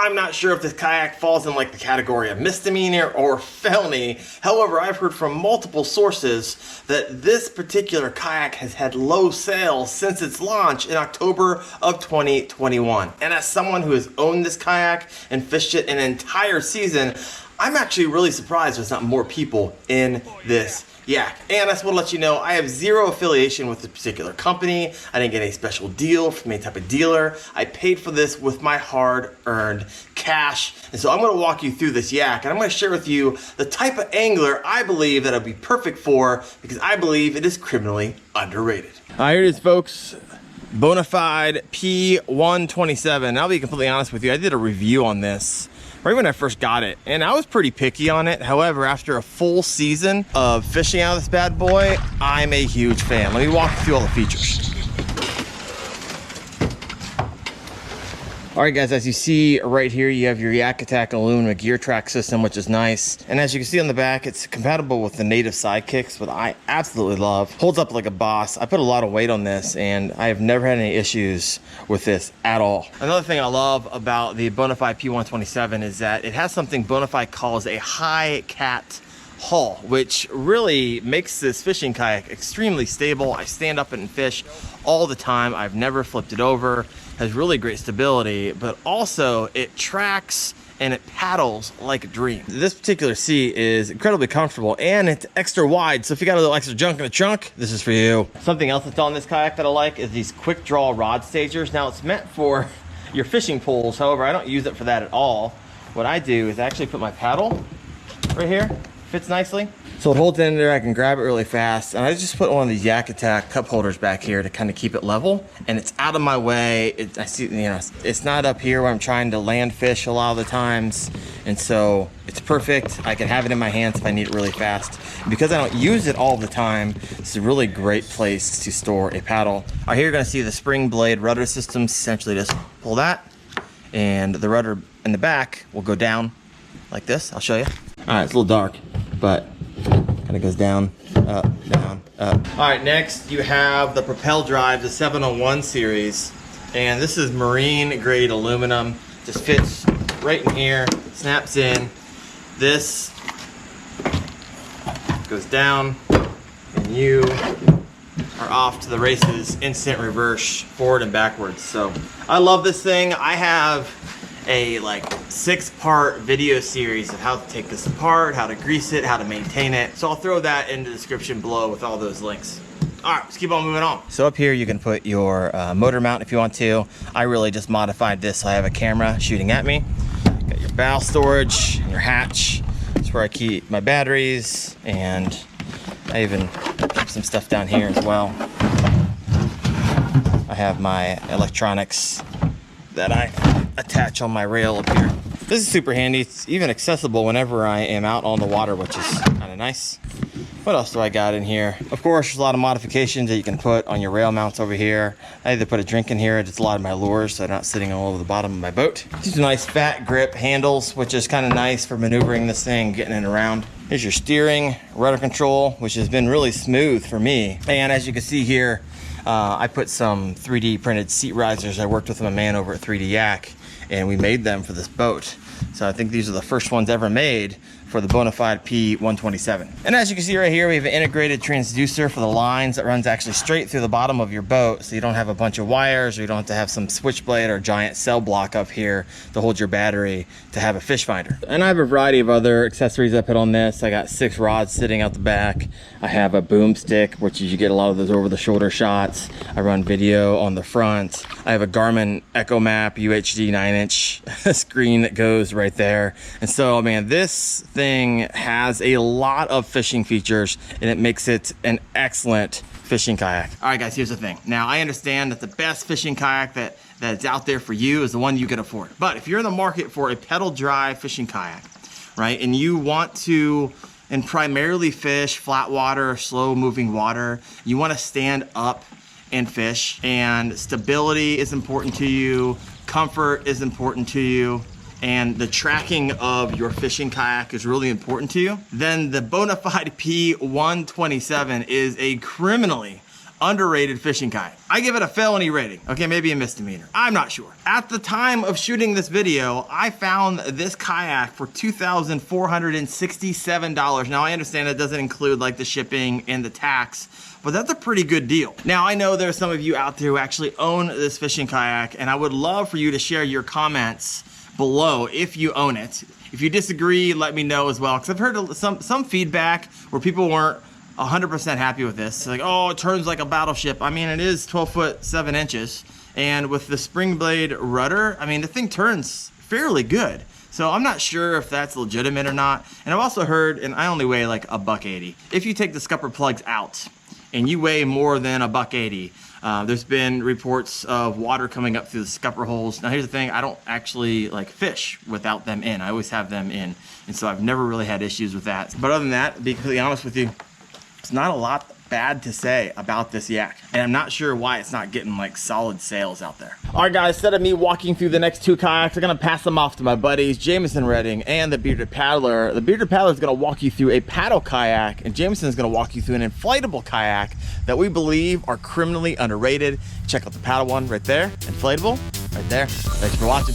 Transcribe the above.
I'm not sure if this kayak falls in like the category of misdemeanor or felony. However, I've heard from multiple sources that this particular kayak has had low sales since its launch in October of 2021. And as someone who has owned this kayak and fished it an entire season, I'm actually really surprised there's not more people in this yak. And I just want to let you know, I have zero affiliation with this particular company. I didn't get any special deal from any type of dealer. I paid for this with my hard-earned cash. And so I'm going to walk you through this yak, and I'm going to share with you the type of angler I believe that it'll be perfect for, because I believe it is criminally underrated. All right, here it is, folks. Bonafide P127. I'll be completely honest with you, I did a review on this right when I first got it, and I was pretty picky on it. However, after a full season of fishing out of this bad boy, I'm a huge fan. Let me walk you through all the features. All right, guys, as you see right here, you have your Yak Attack aluminum gear track system, which is nice. And as you can see on the back, it's compatible with the native sidekicks, which I absolutely love. Holds up like a boss. I put a lot of weight on this, and I have never had any issues with this at all. Another thing I love about the Bonafide P127 is that it has something Bonafide calls a high cat hull, which really makes this fishing kayak extremely stable. I stand up and fish all the time. I've never flipped it over. Has really great stability, but also it tracks and it paddles like a dream. This particular seat is incredibly comfortable, and it's extra wide, so if you got a little extra junk in the trunk, this is for you. Something else that's on this kayak that I like is these quick draw rod stagers. Now, it's meant for your fishing poles. However, I don't use it for that at all. What I do is I actually put my paddle right here. Fits nicely. So it holds in there, I can grab it really fast. And I just put one of these Yak Attack cup holders back here to kind of keep it level. And it's out of my way. I see, you know, it's not up here where I'm trying to land fish a lot of the times. And so it's perfect. I can have it in my hands if I need it really fast. And because I don't use it all the time, it's a really great place to store a paddle. All right, here you're gonna see the spring blade rudder system. Essentially just pull that, and the rudder in the back will go down like this. I'll show you. All right, it's a little dark, but kind of goes down, up, down, up. All right, next you have the Propel Drive, the 701 series. And this is marine grade aluminum. Just fits right in here, snaps in. This goes down, and you are off to the races, instant reverse, forward and backwards. So I love this thing. I have a like 6-part video series of how to take this apart, how to grease it, how to maintain it. So I'll throw that in the description below with all those links. All right, let's keep on moving on. So up here you can put your motor mount if you want to. I really just modified this so I have a camera shooting at me. Got your bow storage, your hatch. That's where I keep my batteries, and I even keep some stuff down here as well. I have my electronics that I attach on my rail up here. This is super handy. It's even accessible whenever I am out on the water, which is kind of nice. What else do I got in here? Of course, there's a lot of modifications that you can put on your rail mounts over here. I either put a drink in here, just a lot of my lures, so they're not sitting all over the bottom of my boat. These are nice fat grip handles, which is kind of nice for maneuvering this thing, getting it around. Here's your steering, rudder control, which has been really smooth for me. And as you can see here, I put some 3D printed seat risers. I worked with my man over at 3D Yak, and we made them for this boat. So I think these are the first ones ever made for the Bonafide P127. And as you can see right here, we have an integrated transducer for the lines that runs actually straight through the bottom of your boat, so you don't have a bunch of wires, or you don't have to have some switchblade or giant cell block up here to hold your battery to have a fish finder. And I have a variety of other accessories I put on this. I got 6 rods sitting out the back. I have a boom stick, which you get a lot of those over the shoulder shots. I run video on the front. I have a Garmin Echo Map UHD 9-inch screen that goes right there. And so, man, this thing has a lot of fishing features, and it makes it an excellent fishing kayak. All right, guys, here's the thing. Now, I understand that the best fishing kayak that's out there for you is the one you can afford. But if you're in the market for a pedal drive fishing kayak, right, and you want to primarily fish flat water, slow moving water, you want to stand up and fish, and stability is important to you, comfort is important to you, and the tracking of your fishing kayak is really important to you, then the Bonafide P127 is a criminally underrated fishing kayak. I give it a felony rating. Okay, maybe a misdemeanor. I'm not sure. At the time of shooting this video, I found this kayak for $2,467. Now I understand that doesn't include like the shipping and the tax, but that's a pretty good deal. Now I know there's some of you out there who actually own this fishing kayak, and I would love for you to share your comments below if you own it. If you disagree, let me know as well, because I've heard some feedback where people weren't 100% happy with this. Like, oh, it turns like a battleship. I mean, it is 12 foot 7 inches, and with the spring blade rudder, I mean, the thing turns fairly good. So I'm not sure if that's legitimate or not. And I've also heard, and I only weigh like $180. If you take the scupper plugs out and you weigh more than $180, there's been reports of water coming up through the scupper holes. Now here's the thing, I don't actually like fish without them in. I always have them in. And so I've never really had issues with that. But other than that, to be completely honest with you, it's not a lot bad to say about this yak. And I'm not sure why it's not getting like solid sales out there. All right guys, instead of me walking through the next 2 kayaks, I'm gonna pass them off to my buddies, Jameson Redding and the Bearded Paddler. The Bearded Paddler is gonna walk you through a paddle kayak, and Jameson is gonna walk you through an inflatable kayak that we believe are criminally underrated. Check out the paddle one right there, inflatable right there. Thanks for watching.